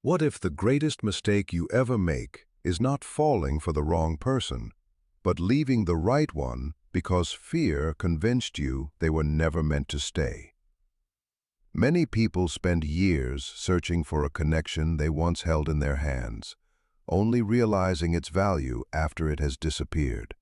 What if the greatest mistake you ever make is not falling for the wrong person, but leaving the right one because fear convinced you they were never meant to stay? Many people spend years searching for a connection they once held in their hands, only realizing its value after it has disappeared.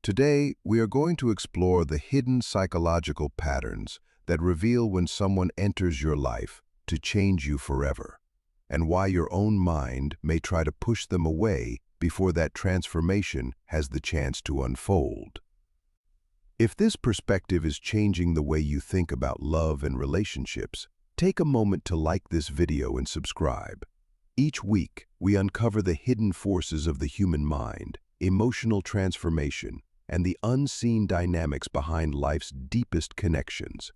Today, we are going to explore the hidden psychological patterns that reveal when someone enters your life to change you forever, and why your own mind may try to push them away before that transformation has the chance to unfold. If this perspective is changing the way you think about love and relationships, take a moment to like this video and subscribe. Each week, we uncover the hidden forces of the human mind, emotional transformation, and the unseen dynamics behind life's deepest connections.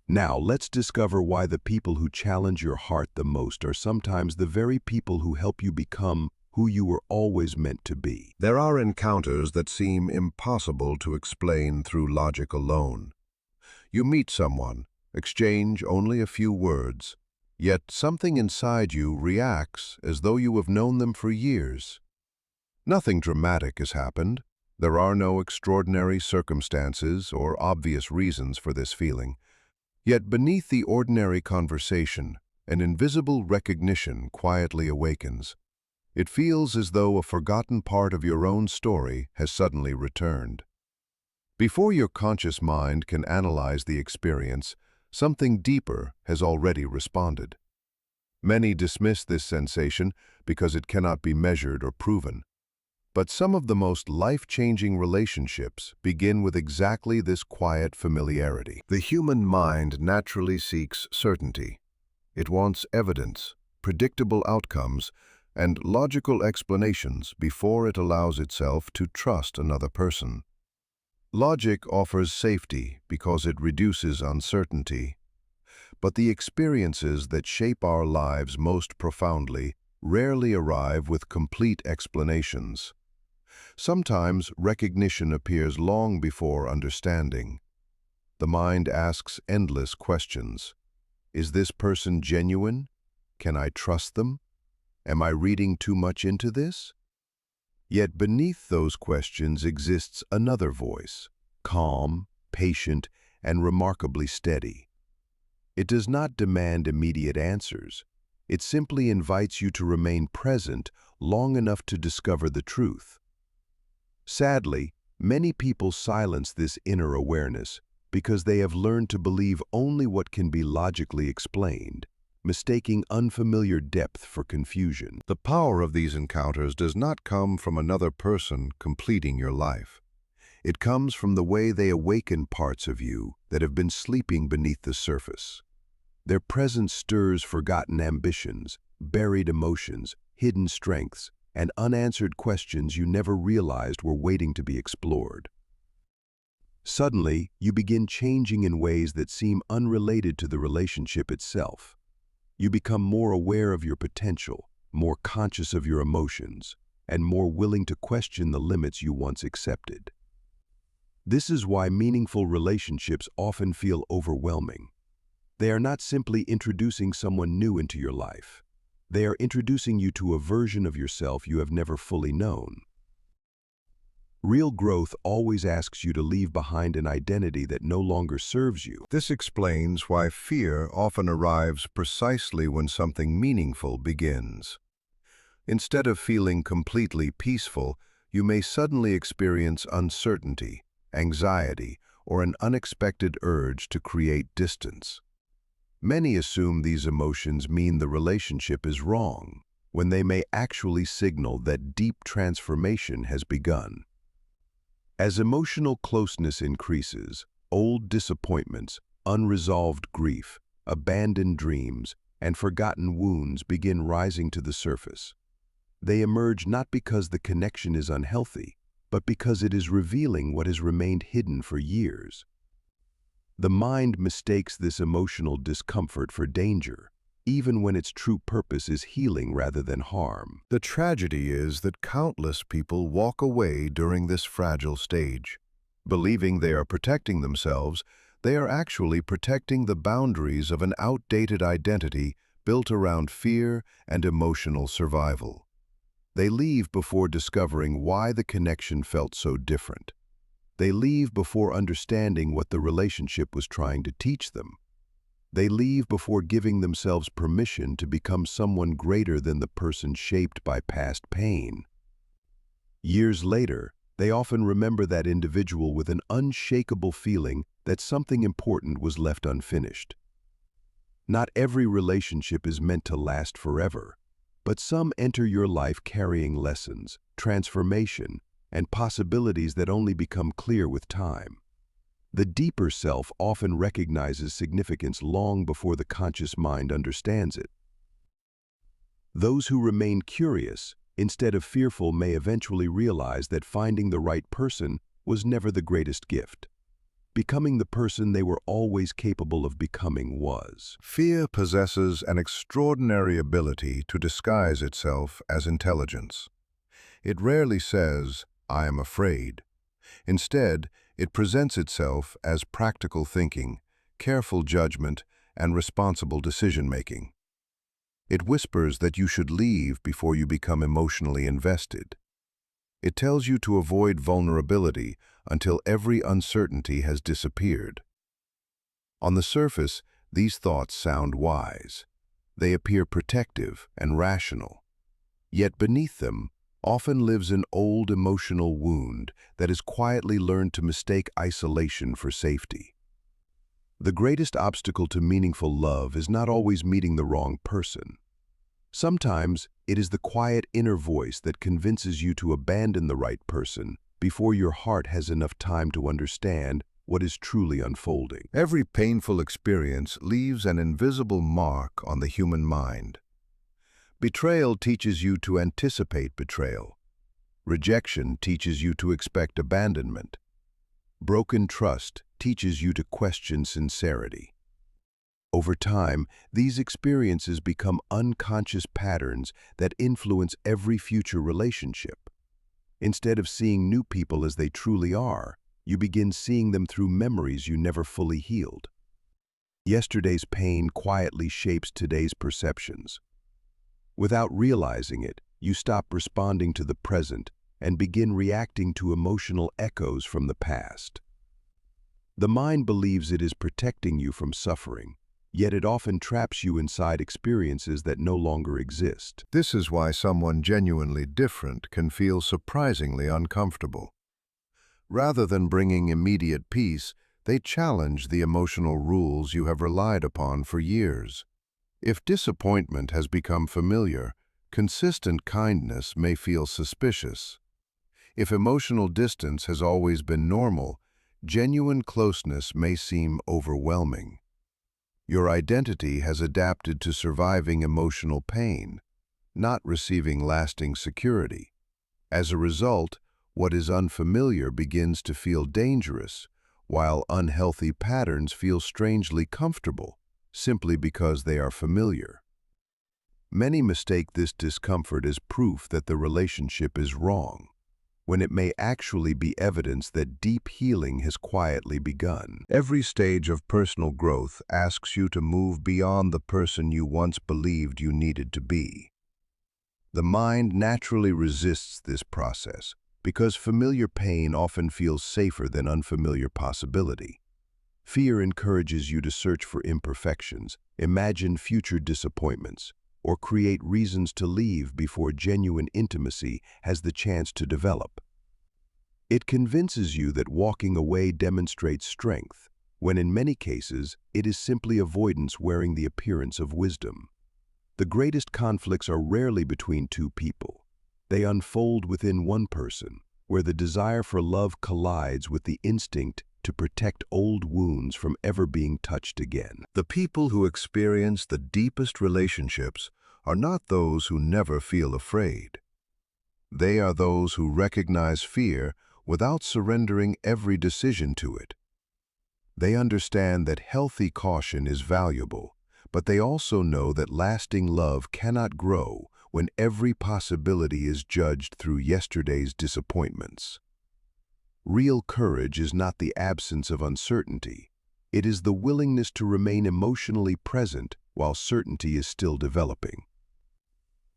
Now, let's discover why the people who challenge your heart the most are sometimes the very people who help you become who you were always meant to be. There are encounters that seem impossible to explain through logic alone. You meet someone, exchange only a few words, yet something inside you reacts as though you have known them for years. Nothing dramatic has happened. There are no extraordinary circumstances or obvious reasons for this feeling. Yet beneath the ordinary conversation, an invisible recognition quietly awakens. It feels as though a forgotten part of your own story has suddenly returned. Before your conscious mind can analyze the experience, something deeper has already responded. Many dismiss this sensation because it cannot be measured or proven. But some of the most life-changing relationships begin with exactly this quiet familiarity. The human mind naturally seeks certainty. It wants evidence, predictable outcomes, and logical explanations before it allows itself to trust another person. Logic offers safety because it reduces uncertainty. But the experiences that shape our lives most profoundly rarely arrive with complete explanations. Sometimes recognition appears long before understanding. The mind asks endless questions. Is this person genuine? Can I trust them? Am I reading too much into this? Yet beneath those questions exists another voice, calm, patient, and remarkably steady. It does not demand immediate answers. It simply invites you to remain present long enough to discover the truth. Sadly, many people silence this inner awareness because they have learned to believe only what can be logically explained, mistaking unfamiliar depth for confusion. The power of these encounters does not come from another person completing your life. It comes from the way they awaken parts of you that have been sleeping beneath the surface. Their presence stirs forgotten ambitions, buried emotions, hidden strengths, and unanswered questions you never realized were waiting to be explored. Suddenly, you begin changing in ways that seem unrelated to the relationship itself. You become more aware of your potential, more conscious of your emotions, and more willing to question the limits you once accepted. This is why meaningful relationships often feel overwhelming. They are not simply introducing someone new into your life. They are introducing you to a version of yourself you have never fully known. Real growth always asks you to leave behind an identity that no longer serves you. This explains why fear often arrives precisely when something meaningful begins. Instead of feeling completely peaceful, you may suddenly experience uncertainty, anxiety, or an unexpected urge to create distance. Many assume these emotions mean the relationship is wrong, when they may actually signal that deep transformation has begun. As emotional closeness increases, old disappointments, unresolved grief, abandoned dreams, and forgotten wounds begin rising to the surface. They emerge not because the connection is unhealthy, but because it is revealing what has remained hidden for years. The mind mistakes this emotional discomfort for danger, even when its true purpose is healing rather than harm. The tragedy is that countless people walk away during this fragile stage. Believing they are protecting themselves, they are actually protecting the boundaries of an outdated identity built around fear and emotional survival. They leave before discovering why the connection felt so different. They leave before understanding what the relationship was trying to teach them. They leave before giving themselves permission to become someone greater than the person shaped by past pain. Years later, they often remember that individual with an unshakable feeling that something important was left unfinished. Not every relationship is meant to last forever, but some enter your life carrying lessons, transformation, and possibilities that only become clear with time. The deeper self often recognizes significance long before the conscious mind understands it. Those who remain curious, instead of fearful, may eventually realize that finding the right person was never the greatest gift. Becoming the person they were always capable of becoming was. Fear possesses an extraordinary ability to disguise itself as intelligence. It rarely says, "I am afraid." Instead, it presents itself as practical thinking, careful judgment, and responsible decision-making. It whispers that you should leave before you become emotionally invested. It tells you to avoid vulnerability until every uncertainty has disappeared. On the surface, these thoughts sound wise. They appear protective and rational. Yet beneath them often lives an old emotional wound that has quietly learned to mistake isolation for safety. The greatest obstacle to meaningful love is not always meeting the wrong person. Sometimes it is the quiet inner voice that convinces you to abandon the right person before your heart has enough time to understand what is truly unfolding. Every painful experience leaves an invisible mark on the human mind. Betrayal teaches you to anticipate betrayal. Rejection teaches you to expect abandonment. Broken trust teaches you to question sincerity. Over time, these experiences become unconscious patterns that influence every future relationship. Instead of seeing new people as they truly are, you begin seeing them through memories you never fully healed. Yesterday's pain quietly shapes today's perceptions. Without realizing it, you stop responding to the present and begin reacting to emotional echoes from the past. The mind believes it is protecting you from suffering, yet it often traps you inside experiences that no longer exist. This is why someone genuinely different can feel surprisingly uncomfortable. Rather than bringing immediate peace, they challenge the emotional rules you have relied upon for years. If disappointment has become familiar, consistent kindness may feel suspicious. If emotional distance has always been normal, genuine closeness may seem overwhelming. Your identity has adapted to surviving emotional pain, not receiving lasting security. As a result, what is unfamiliar begins to feel dangerous, while unhealthy patterns feel strangely comfortable, simply because they are familiar. Many mistake this discomfort as proof that the relationship is wrong, when it may actually be evidence that deep healing has quietly begun. Every stage of personal growth asks you to move beyond the person you once believed you needed to be. The mind naturally resists this process because familiar pain often feels safer than unfamiliar possibility. Fear encourages you to search for imperfections, imagine future disappointments, or create reasons to leave before genuine intimacy has the chance to develop. It convinces you that walking away demonstrates strength, when in many cases it is simply avoidance wearing the appearance of wisdom. The greatest conflicts are rarely between two people. They unfold within one person, where the desire for love collides with the instinct to protect old wounds from ever being touched again. The people who experience the deepest relationships are not those who never feel afraid. They are those who recognize fear without surrendering every decision to it. They understand that healthy caution is valuable, but they also know that lasting love cannot grow when every possibility is judged through yesterday's disappointments. Real courage is not the absence of uncertainty. It is the willingness to remain emotionally present while certainty is still developing.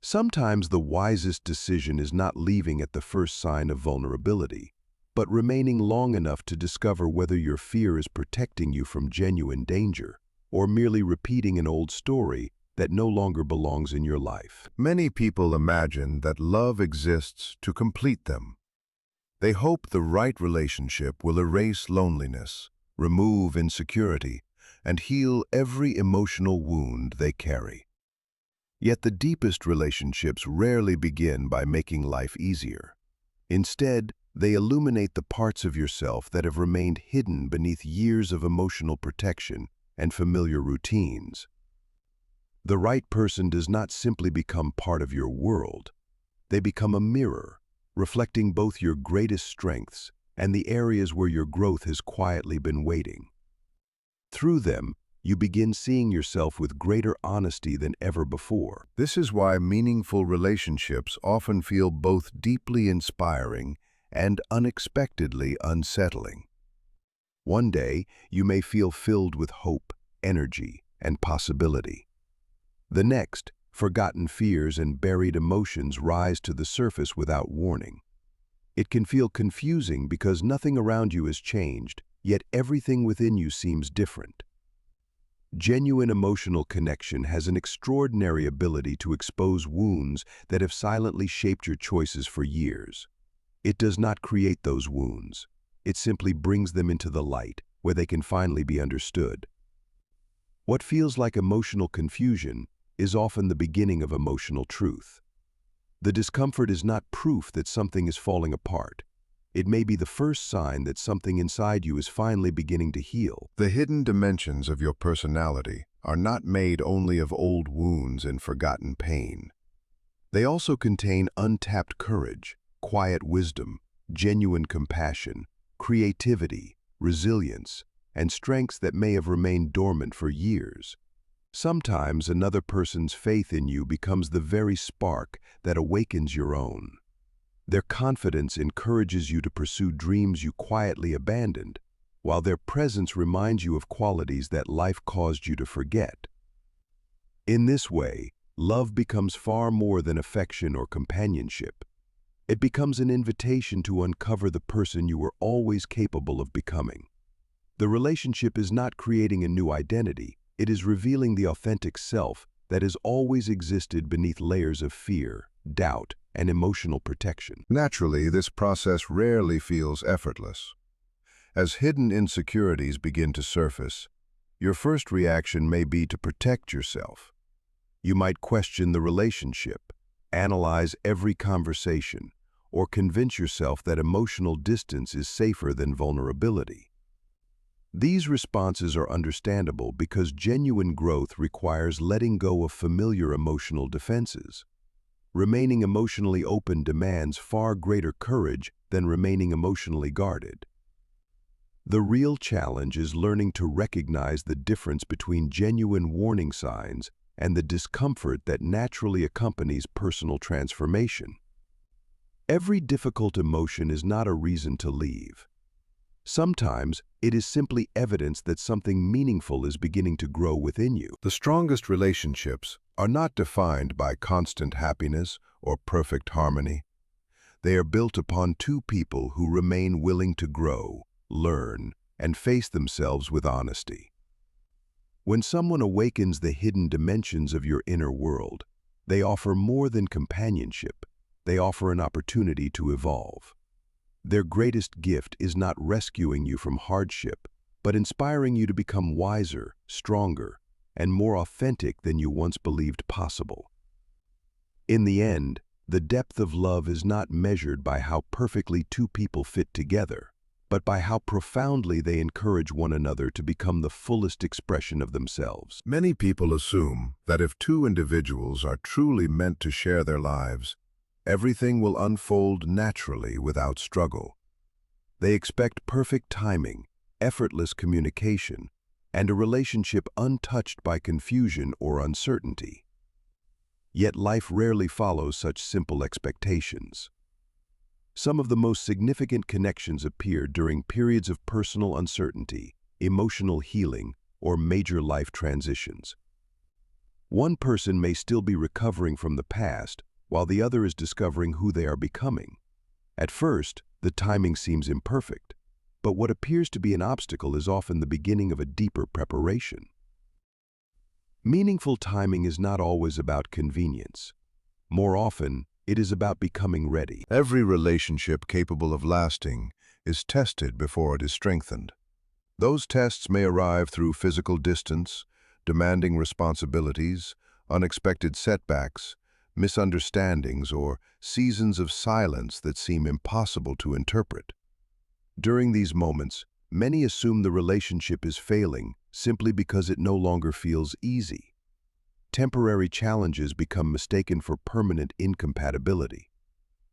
Sometimes the wisest decision is not leaving at the first sign of vulnerability, but remaining long enough to discover whether your fear is protecting you from genuine danger or merely repeating an old story that no longer belongs in your life. Many people imagine that love exists to complete them. They hope the right relationship will erase loneliness, remove insecurity, and heal every emotional wound they carry. Yet the deepest relationships rarely begin by making life easier. Instead, they illuminate the parts of yourself that have remained hidden beneath years of emotional protection and familiar routines. The right person does not simply become part of your world. They become a mirror, reflecting both your greatest strengths and the areas where your growth has quietly been waiting. Through them, you begin seeing yourself with greater honesty than ever before. This is why meaningful relationships often feel both deeply inspiring and unexpectedly unsettling. One day, you may feel filled with hope, energy, and possibility. The next, forgotten fears and buried emotions rise to the surface without warning. It can feel confusing because nothing around you has changed, yet everything within you seems different. Genuine emotional connection has an extraordinary ability to expose wounds that have silently shaped your choices for years. It does not create those wounds. It simply brings them into the light, where they can finally be understood. What feels like emotional confusion is often the beginning of emotional truth. The discomfort is not proof that something is falling apart. It may be the first sign that something inside you is finally beginning to heal. The hidden dimensions of your personality are not made only of old wounds and forgotten pain. They also contain untapped courage, quiet wisdom, genuine compassion, creativity, resilience, and strengths that may have remained dormant for years. Sometimes another person's faith in you becomes the very spark that awakens your own. Their confidence encourages you to pursue dreams you quietly abandoned, while their presence reminds you of qualities that life caused you to forget. In this way, love becomes far more than affection or companionship. It becomes an invitation to uncover the person you were always capable of becoming. The relationship is not creating a new identity, it is revealing the authentic self that has always existed beneath layers of fear, doubt, and emotional protection. Naturally, this process rarely feels effortless. As hidden insecurities begin to surface, your first reaction may be to protect yourself. You might question the relationship, analyze every conversation, or convince yourself that emotional distance is safer than vulnerability. These responses are understandable because genuine growth requires letting go of familiar emotional defenses. Remaining emotionally open demands far greater courage than remaining emotionally guarded. The real challenge is learning to recognize the difference between genuine warning signs and the discomfort that naturally accompanies personal transformation. Every difficult emotion is not a reason to leave. Sometimes it is simply evidence that something meaningful is beginning to grow within you. The strongest relationships are not defined by constant happiness or perfect harmony. They are built upon two people who remain willing to grow, learn, and face themselves with honesty. When someone awakens the hidden dimensions of your inner world, they offer more than companionship. They offer an opportunity to evolve. Their greatest gift is not rescuing you from hardship, but inspiring you to become wiser, stronger, and more authentic than you once believed possible. In the end, the depth of love is not measured by how perfectly two people fit together, but by how profoundly they encourage one another to become the fullest expression of themselves. Many people assume that if two individuals are truly meant to share their lives, everything will unfold naturally without struggle. They expect perfect timing, effortless communication, and a relationship untouched by confusion or uncertainty. Yet life rarely follows such simple expectations. Some of the most significant connections appear during periods of personal uncertainty, emotional healing, or major life transitions. One person may still be recovering from the past, while the other is discovering who they are becoming. At first, the timing seems imperfect, but what appears to be an obstacle is often the beginning of a deeper preparation. Meaningful timing is not always about convenience. More often, it is about becoming ready. Every relationship capable of lasting is tested before it is strengthened. Those tests may arrive through physical distance, demanding responsibilities, unexpected setbacks, misunderstandings, or seasons of silence that seem impossible to interpret. During these moments, many assume the relationship is failing simply because it no longer feels easy. Temporary challenges become mistaken for permanent incompatibility.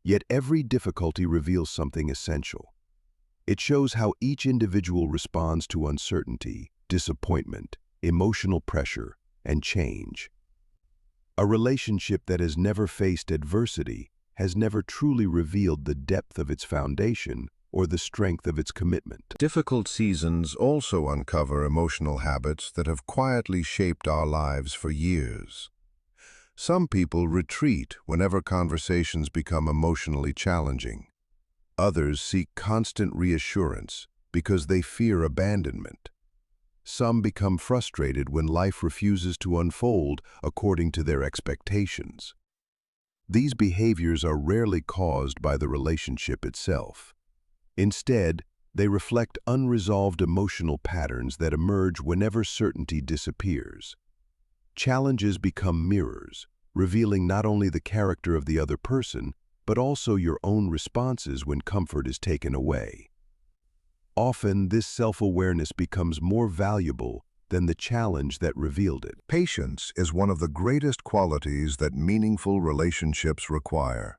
Yet every difficulty reveals something essential. It shows how each individual responds to uncertainty, disappointment, emotional pressure, and change. A relationship that has never faced adversity has never truly revealed the depth of its foundation or the strength of its commitment. Difficult seasons also uncover emotional habits that have quietly shaped our lives for years. Some people retreat whenever conversations become emotionally challenging. Others seek constant reassurance because they fear abandonment. Some become frustrated when life refuses to unfold according to their expectations. These behaviors are rarely caused by the relationship itself. Instead, they reflect unresolved emotional patterns that emerge whenever certainty disappears. Challenges become mirrors, revealing not only the character of the other person, but also your own responses when comfort is taken away. Often, this self-awareness becomes more valuable than the challenge that revealed it. Patience is one of the greatest qualities that meaningful relationships require.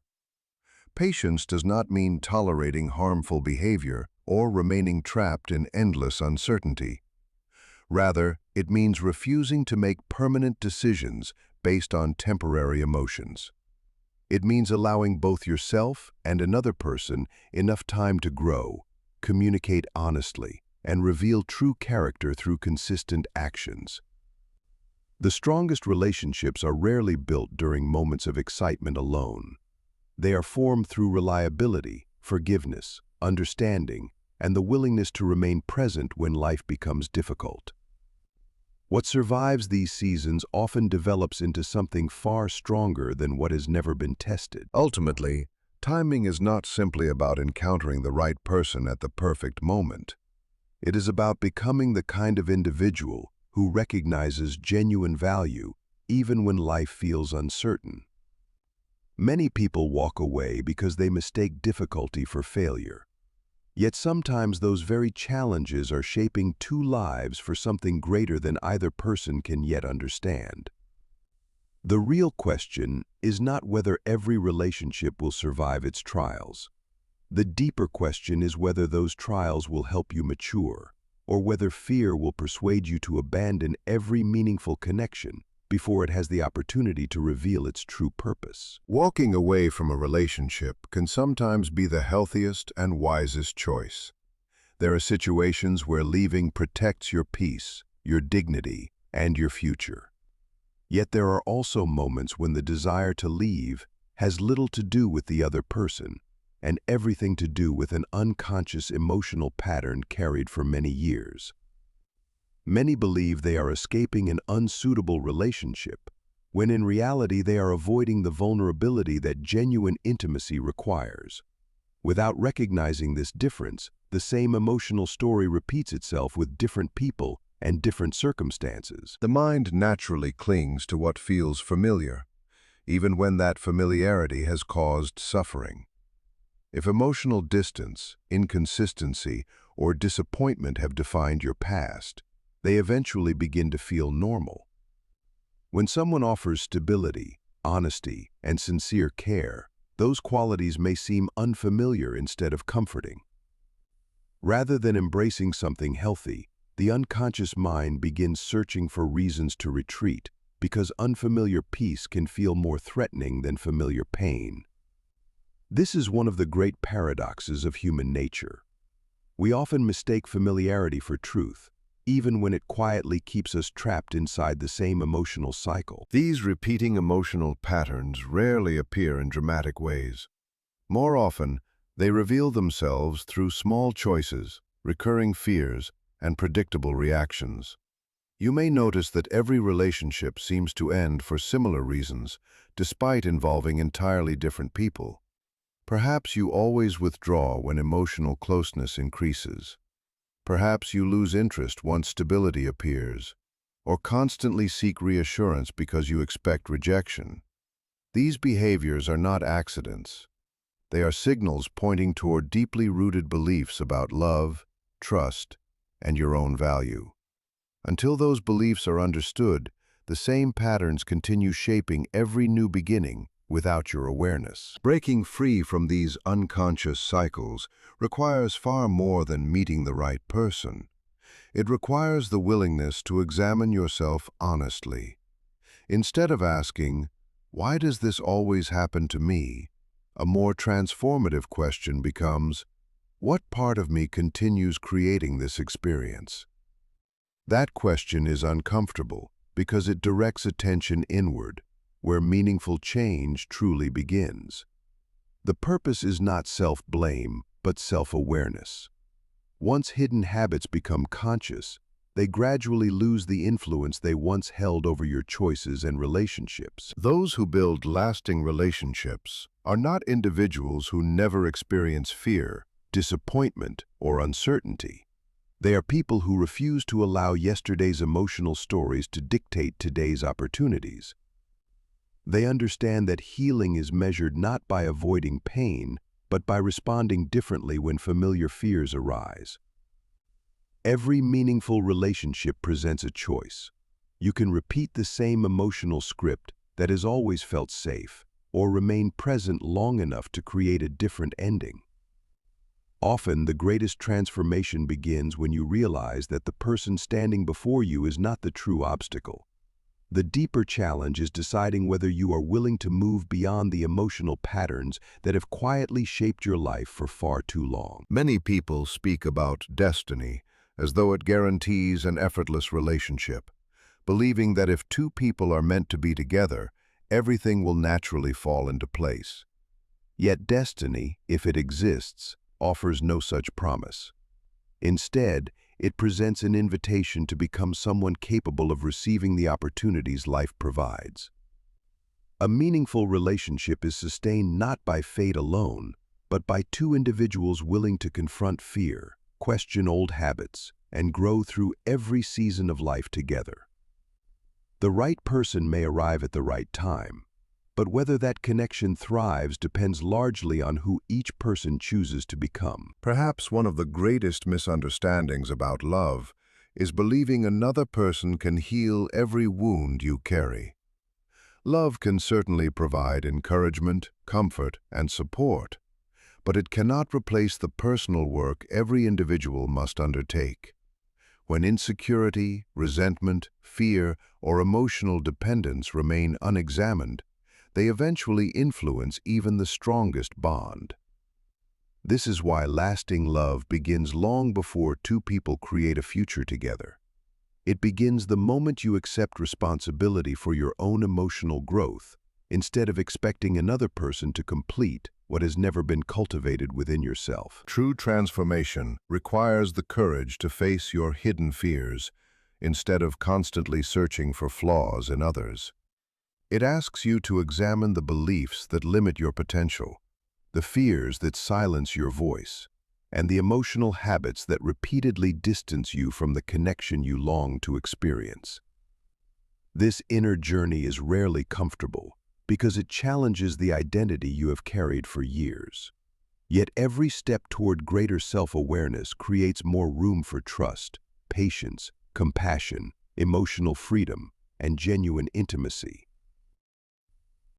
Patience does not mean tolerating harmful behavior or remaining trapped in endless uncertainty. Rather, it means refusing to make permanent decisions based on temporary emotions. It means allowing both yourself and another person enough time to grow, communicate honestly, and reveal true character through consistent actions. The strongest relationships are rarely built during moments of excitement alone. They are formed through reliability, forgiveness, understanding, and the willingness to remain present when life becomes difficult. What survives these seasons often develops into something far stronger than what has never been tested. Ultimately, timing is not simply about encountering the right person at the perfect moment. It is about becoming the kind of individual who recognizes genuine value even when life feels uncertain. Many people walk away because they mistake difficulty for failure. Yet sometimes those very challenges are shaping two lives for something greater than either person can yet understand. The real question is not whether every relationship will survive its trials. The deeper question is whether those trials will help you mature, or whether fear will persuade you to abandon every meaningful connection before it has the opportunity to reveal its true purpose. Walking away from a relationship can sometimes be the healthiest and wisest choice. There are situations where leaving protects your peace, your dignity, and your future. Yet there are also moments when the desire to leave has little to do with the other person and everything to do with an unconscious emotional pattern carried for many years. Many believe they are escaping an unsuitable relationship, when in reality they are avoiding the vulnerability that genuine intimacy requires. Without recognizing this difference, the same emotional story repeats itself with different people and different circumstances. The mind naturally clings to what feels familiar, even when that familiarity has caused suffering. If emotional distance, inconsistency, or disappointment have defined your past, they eventually begin to feel normal. When someone offers stability, honesty, and sincere care, those qualities may seem unfamiliar instead of comforting. Rather than embracing something healthy, the unconscious mind begins searching for reasons to retreat because unfamiliar peace can feel more threatening than familiar pain. This is one of the great paradoxes of human nature. We often mistake familiarity for truth, even when it quietly keeps us trapped inside the same emotional cycle. These repeating emotional patterns rarely appear in dramatic ways. More often, they reveal themselves through small choices, recurring fears, and predictable reactions. You may notice that every relationship seems to end for similar reasons, despite involving entirely different people. Perhaps you always withdraw when emotional closeness increases. Perhaps you lose interest once stability appears, or constantly seek reassurance because you expect rejection. These behaviors are not accidents. They are signals pointing toward deeply rooted beliefs about love, trust, and your own value. Until those beliefs are understood, the same patterns continue shaping every new beginning without your awareness. Breaking free from these unconscious cycles requires far more than meeting the right person. It requires the willingness to examine yourself honestly. Instead of asking, "Why does this always happen to me?" a more transformative question becomes, "What part of me continues creating this experience?" That question is uncomfortable because it directs attention inward, where meaningful change truly begins. The purpose is not self-blame, but self-awareness. Once hidden habits become conscious, they gradually lose the influence they once held over your choices and relationships. Those who build lasting relationships are not individuals who never experience fear, disappointment, or uncertainty. They are people who refuse to allow yesterday's emotional stories to dictate today's opportunities. They understand that healing is measured not by avoiding pain, but by responding differently when familiar fears arise. Every meaningful relationship presents a choice. You can repeat the same emotional script that has always felt safe, or remain present long enough to create a different ending. Often, the greatest transformation begins when you realize that the person standing before you is not the true obstacle. The deeper challenge is deciding whether you are willing to move beyond the emotional patterns that have quietly shaped your life for far too long. Many people speak about destiny as though it guarantees an effortless relationship, believing that if two people are meant to be together, everything will naturally fall into place. Yet destiny, if it exists, offers no such promise. Instead, it presents an invitation to become someone capable of receiving the opportunities life provides. A meaningful relationship is sustained not by fate alone, but by two individuals willing to confront fear, question old habits, and grow through every season of life together. The right person may arrive at the right time, but whether that connection thrives depends largely on who each person chooses to become. Perhaps one of the greatest misunderstandings about love is believing another person can heal every wound you carry. Love can certainly provide encouragement, comfort, and support, but it cannot replace the personal work every individual must undertake. When insecurity, resentment, fear, or emotional dependence remain unexamined, they eventually influence even the strongest bond. This is why lasting love begins long before two people create a future together. It begins the moment you accept responsibility for your own emotional growth, instead of expecting another person to complete what has never been cultivated within yourself. True transformation requires the courage to face your hidden fears, instead of constantly searching for flaws in others. It asks you to examine the beliefs that limit your potential, the fears that silence your voice, and the emotional habits that repeatedly distance you from the connection you long to experience. This inner journey is rarely comfortable because it challenges the identity you have carried for years. Yet every step toward greater self-awareness creates more room for trust, patience, compassion, emotional freedom, and genuine intimacy.